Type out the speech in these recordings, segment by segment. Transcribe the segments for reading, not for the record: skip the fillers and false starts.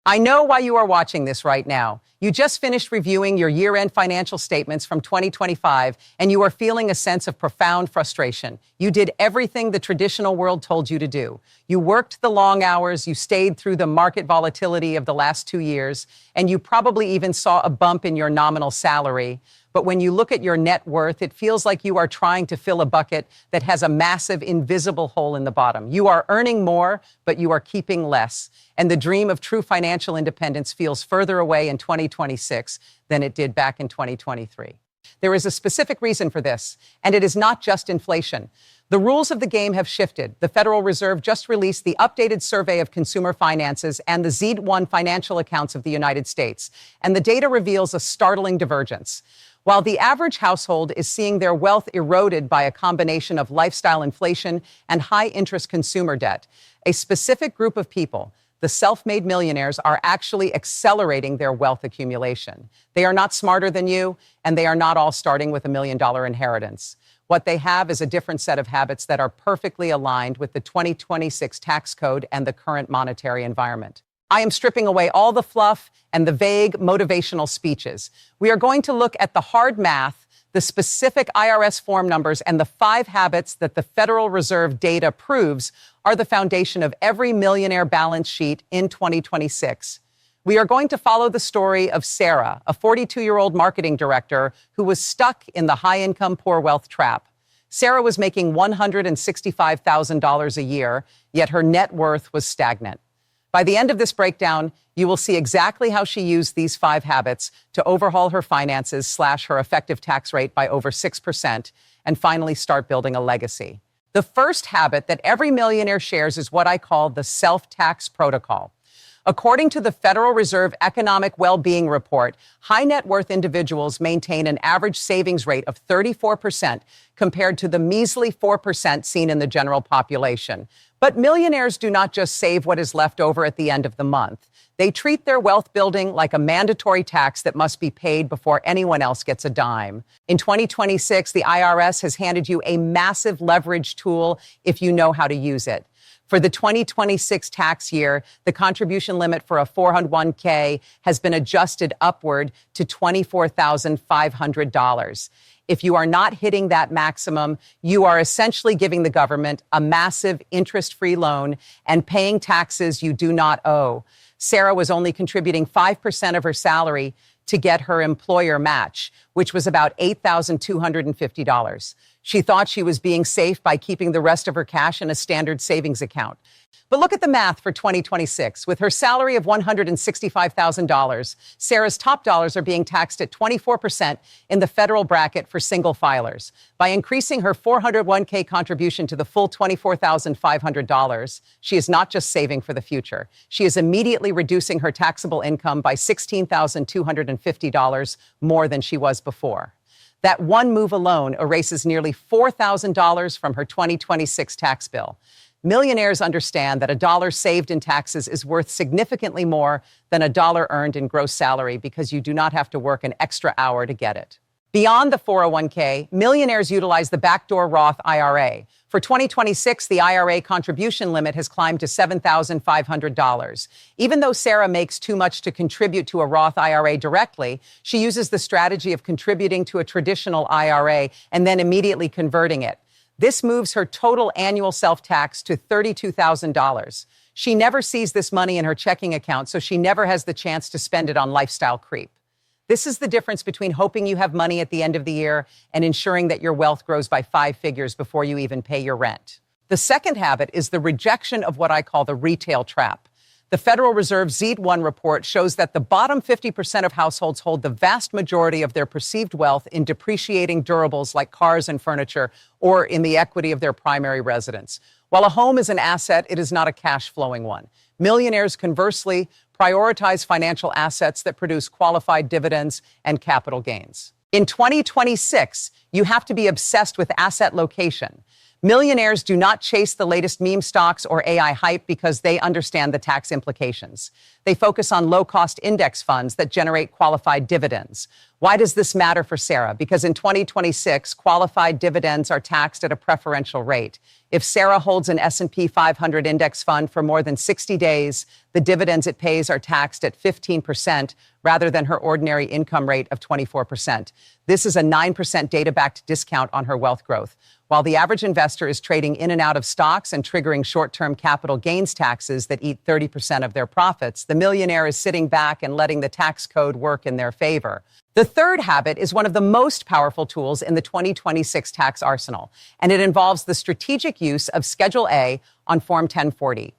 I know why you are watching this right now. You just finished reviewing your year-end financial statements from 2025, and you are feeling a sense of profound frustration. You did everything the traditional world told you to do. You worked the long hours, you stayed through the market volatility of the last 2 years, and you probably even saw a bump in your nominal salary. But when you look at your net worth, it feels like you are trying to fill a bucket that has a massive invisible hole in the bottom. You are earning more, but you are keeping less. And the dream of true financial independence feels further away in 2026 than it did back in 2023. There is a specific reason for this, and it is not just inflation. The rules of the game have shifted. The Federal Reserve just released the updated survey of consumer finances and the Z1 financial accounts of the United States, and the data reveals a startling divergence. While the average household is seeing their wealth eroded by a combination of lifestyle inflation and high-interest consumer debt, a specific group of people, the self-made millionaires, are actually accelerating their wealth accumulation. They are not smarter than you, and they are not all starting with $1 million inheritance. What they have is a different set of habits that are perfectly aligned with the 2026 tax code and the current monetary environment. I am stripping away all the fluff and the vague motivational speeches. We are going to look at the hard math, the specific IRS form numbers, and the 5 habits that the Federal Reserve data proves are the foundation of every millionaire balance sheet in 2026. We are going to follow the story of Sarah, a 42-year-old marketing director who was stuck in the high-income, poor wealth trap. Sarah was making $165,000 a year, yet her net worth was stagnant. By the end of this breakdown, you will see exactly how she used these 5 habits to overhaul her finances, slash her effective tax rate by over 6%, and finally start building a legacy. The first habit that every millionaire shares is what I call the self-tax protocol. According to the Federal Reserve Economic Well-Being Report, high net worth individuals maintain an average savings rate of 34% compared to the measly 4% seen in the general population. But millionaires do not just save what is left over at the end of the month. They treat their wealth building like a mandatory tax that must be paid before anyone else gets a dime. In 2026, the IRS has handed you a massive leverage tool if you know how to use it. For the 2026 tax year, the contribution limit for a 401k has been adjusted upward to $24,500. If you are not hitting that maximum, you are essentially giving the government a massive interest-free loan and paying taxes you do not owe. Sarah was only contributing 5% of her salary to get her employer match, which was about $8,250. She thought she was being safe by keeping the rest of her cash in a standard savings account. But look at the math for 2026. With her salary of $165,000, Sarah's top dollars are being taxed at 24% in the federal bracket for single filers. By increasing her 401k contribution to the full $24,500, she is not just saving for the future. She is immediately reducing her taxable income by $16,250 more than she was before. That one move alone erases nearly $4,000 from her 2026 tax bill. Millionaires understand that a dollar saved in taxes is worth significantly more than a dollar earned in gross salary because you do not have to work an extra hour to get it. Beyond the 401k, millionaires utilize the backdoor Roth IRA. For 2026, the IRA contribution limit has climbed to $7,500. Even though Sarah makes too much to contribute to a Roth IRA directly, she uses the strategy of contributing to a traditional IRA and then immediately converting it. This moves her total annual self-tax to $32,000. She never sees this money in her checking account, so she never has the chance to spend it on lifestyle creep. This is the difference between hoping you have money at the end of the year and ensuring that your wealth grows by 5 figures before you even pay your rent. The second habit is the rejection of what I call the retail trap. The Federal Reserve's Z1 report shows that the bottom 50% of households hold the vast majority of their perceived wealth in depreciating durables like cars and furniture or in the equity of their primary residence. While a home is an asset, it is not a cash-flowing one. Millionaires, conversely, prioritize financial assets that produce qualified dividends and capital gains. In 2026, you have to be obsessed with asset location. Millionaires do not chase the latest meme stocks or AI hype because they understand the tax implications. They focus on low-cost index funds that generate qualified dividends. Why does this matter for Sarah? Because in 2026, qualified dividends are taxed at a preferential rate. If Sarah holds an S&P 500 index fund for more than 60 days, the dividends it pays are taxed at 15% rather than her ordinary income rate of 24%. This is a 9% data-backed discount on her wealth growth. While the average investor is trading in and out of stocks and triggering short-term capital gains taxes that eat 30% of their profits, the millionaire is sitting back and letting the tax code work in their favor. The third habit is one of the most powerful tools in the 2026 tax arsenal, and it involves the strategic use of Schedule A on Form 1040.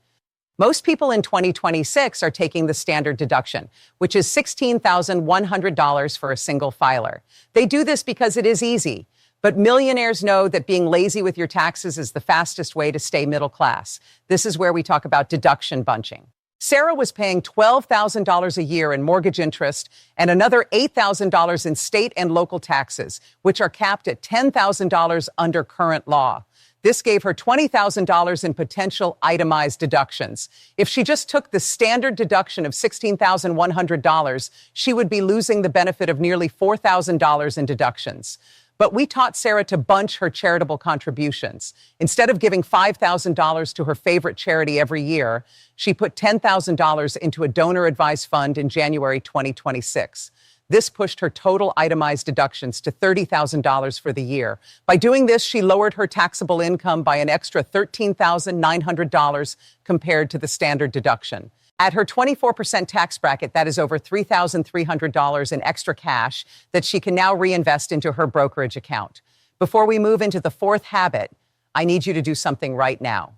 Most people in 2026 are taking the standard deduction, which is $16,100 for a single filer. They do this because it is easy. But millionaires know that being lazy with your taxes is the fastest way to stay middle class. This is where we talk about deduction bunching. Sarah was paying $12,000 a year in mortgage interest and another $8,000 in state and local taxes, which are capped at $10,000 under current law. This gave her $20,000 in potential itemized deductions. If she just took the standard deduction of $16,100, she would be losing the benefit of nearly $4,000 in deductions. But we taught Sarah to bunch her charitable contributions. Instead of giving $5,000 to her favorite charity every year, she put $10,000 into a donor-advised fund in January 2026. This pushed her total itemized deductions to $30,000 for the year. By doing this, she lowered her taxable income by an extra $13,900 compared to the standard deduction. At her 24% tax bracket, that is over $3,300 in extra cash that she can now reinvest into her brokerage account. Before we move into the fourth habit, I need you to do something right now.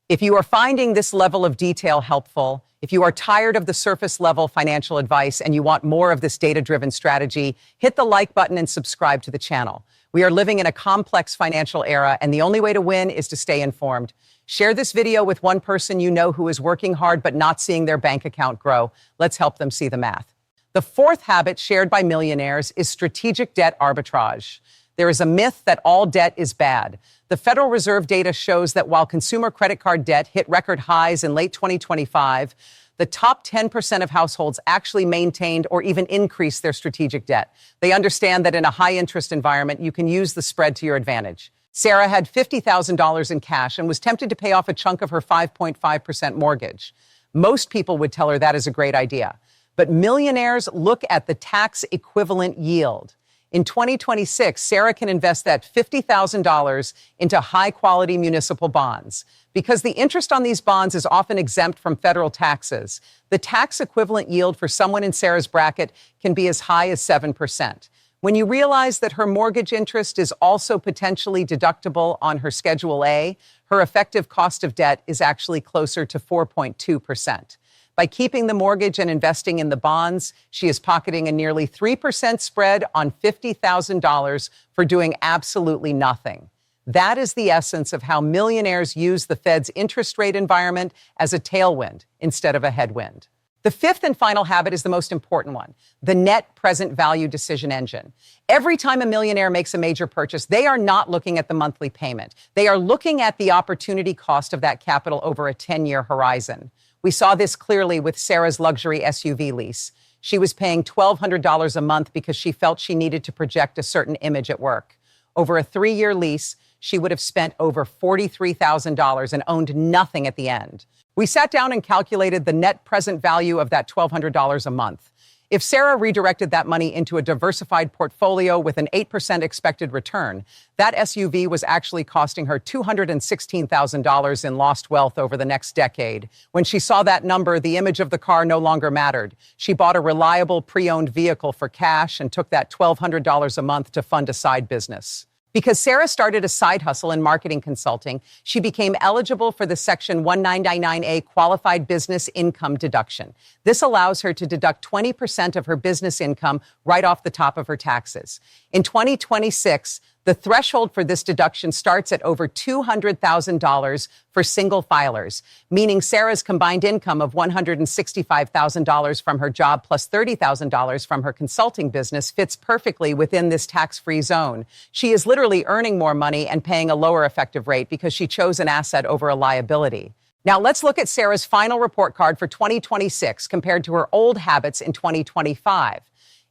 If you are finding this level of detail helpful, if you are tired of the surface level financial advice and you want more of this data-driven strategy, hit the like button and subscribe to the channel. We are living in a complex financial era, and the only way to win is to stay informed. Share this video with one person you know who is working hard but not seeing their bank account grow. Let's help them see the math. The fourth habit shared by millionaires is strategic debt arbitrage. There is a myth that all debt is bad. The Federal Reserve data shows that while consumer credit card debt hit record highs in late 2025, the top 10% of households actually maintained or even increased their strategic debt. They understand that in a high-interest environment, you can use the spread to your advantage. Sarah had $50,000 in cash and was tempted to pay off a chunk of her 5.5% mortgage. Most people would tell her that is a great idea. But millionaires look at the tax equivalent yield. In 2026, Sarah can invest that $50,000 into high-quality municipal bonds. Because the interest on these bonds is often exempt from federal taxes, the tax equivalent yield for someone in Sarah's bracket can be as high as 7%. When you realize that her mortgage interest is also potentially deductible on her Schedule A, her effective cost of debt is actually closer to 4.2%. By keeping the mortgage and investing in the bonds, she is pocketing a nearly 3% spread on $50,000 for doing absolutely nothing. That is the essence of how millionaires use the Fed's interest rate environment as a tailwind instead of a headwind. The fifth and final habit is the most important one, the net present value decision engine. Every time a millionaire makes a major purchase, they are not looking at the monthly payment. They are looking at the opportunity cost of that capital over a 10-year horizon. We saw this clearly with Sarah's luxury SUV lease. She was paying $1,200 a month because she felt she needed to project a certain image at work. Over a 3-year lease, she would have spent over $43,000 and owned nothing at the end. We sat down and calculated the net present value of that $1,200 a month. If Sarah redirected that money into a diversified portfolio with an 8% expected return, that SUV was actually costing her $216,000 in lost wealth over the next decade. When she saw that number, the image of the car no longer mattered. She bought a reliable pre-owned vehicle for cash and took that $1,200 a month to fund a side business. Because Sarah started a side hustle in marketing consulting, she became eligible for the Section 1999A Qualified Business Income Deduction. This allows her to deduct 20% of her business income right off the top of her taxes. In 2026, the threshold for this deduction starts at over $200,000 for single filers, meaning Sarah's combined income of $165,000 from her job plus $30,000 from her consulting business fits perfectly within this tax-free zone. She is literally literally earning more money and paying a lower effective rate because she chose an asset over a liability. Now, let's look at Sarah's final report card for 2026 compared to her old habits in 2025.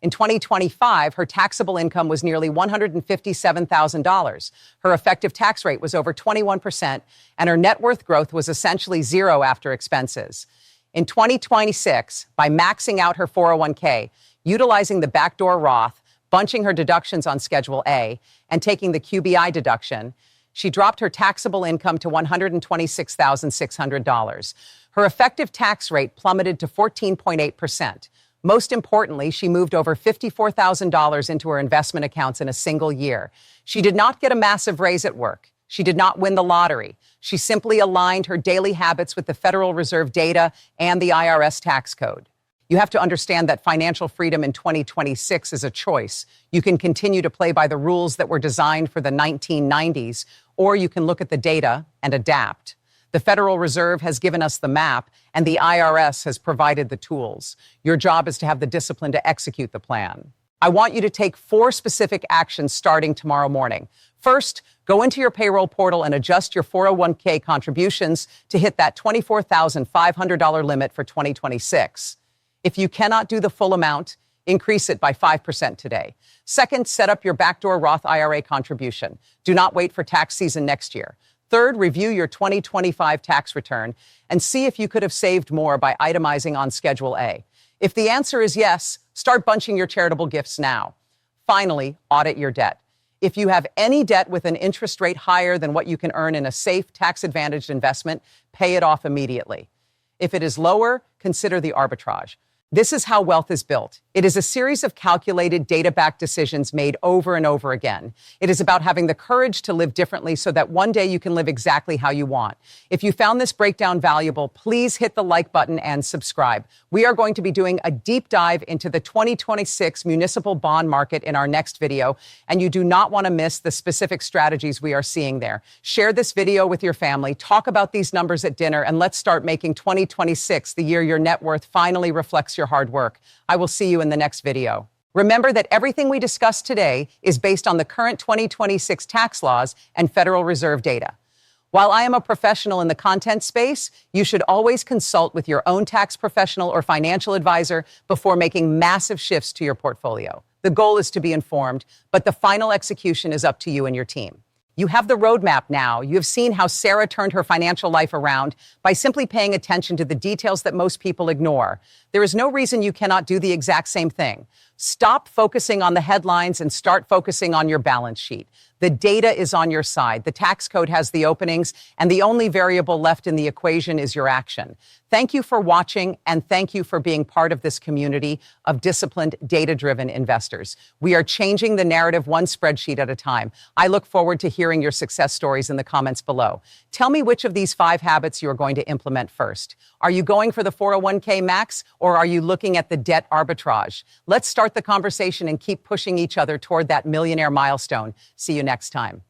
In 2025, her taxable income was nearly $157,000. Her effective tax rate was over 21%, and her net worth growth was essentially zero after expenses. In 2026, by maxing out her 401k, utilizing the backdoor Roth, bunching her deductions on Schedule A, and taking the QBI deduction, she dropped her taxable income to $126,600. Her effective tax rate plummeted to 14.8%. Most importantly, she moved over $54,000 into her investment accounts in a single year. She did not get a massive raise at work. She did not win the lottery. She simply aligned her daily habits with the Federal Reserve data and the IRS tax code. You have to understand that financial freedom in 2026 is a choice. You can continue to play by the rules that were designed for the 1990s, or you can look at the data and adapt. The Federal Reserve has given us the map, and the IRS has provided the tools. Your job is to have the discipline to execute the plan. I want you to take 4 specific actions starting tomorrow morning. First, go into your payroll portal and adjust your 401k contributions to hit that $24,500 limit for 2026. If you cannot do the full amount, increase it by 5% today. Second, set up your backdoor Roth IRA contribution. Do not wait for tax season next year. Third, review your 2025 tax return and see if you could have saved more by itemizing on Schedule A. If the answer is yes, start bunching your charitable gifts now. Finally, audit your debt. If you have any debt with an interest rate higher than what you can earn in a safe, tax-advantaged investment, pay it off immediately. If it is lower, consider the arbitrage. This is how wealth is built. It is a series of calculated, data-backed decisions made over and over again. It is about having the courage to live differently so that one day you can live exactly how you want. If you found this breakdown valuable, please hit the like button and subscribe. We are going to be doing a deep dive into the 2026 municipal bond market in our next video, and you do not want to miss the specific strategies we are seeing there. Share this video with your family, talk about these numbers at dinner, and let's start making 2026 the year your net worth finally reflects your hard work. I will see you in the next video. Remember that everything we discussed today is based on the current 2026 tax laws and Federal Reserve data. While I am a professional in the content space, you should always consult with your own tax professional or financial advisor before making massive shifts to your portfolio. The goal is to be informed, but the final execution is up to you and your team. You have the roadmap now. You have seen how Sarah turned her financial life around by simply paying attention to the details that most people ignore. There is no reason you cannot do the exact same thing. Stop focusing on the headlines and start focusing on your balance sheet. The data is on your side. The tax code has the openings, and the only variable left in the equation is your action. Thank you for watching, and thank you for being part of this community of disciplined, data-driven investors. We are changing the narrative one spreadsheet at a time. I look forward to hearing your success stories in the comments below. Tell me which of these 5 habits you are going to implement first. Are you going for the 401k max, or are you looking at the debt arbitrage? Let's start the conversation and keep pushing each other toward that millionaire milestone. See you next time.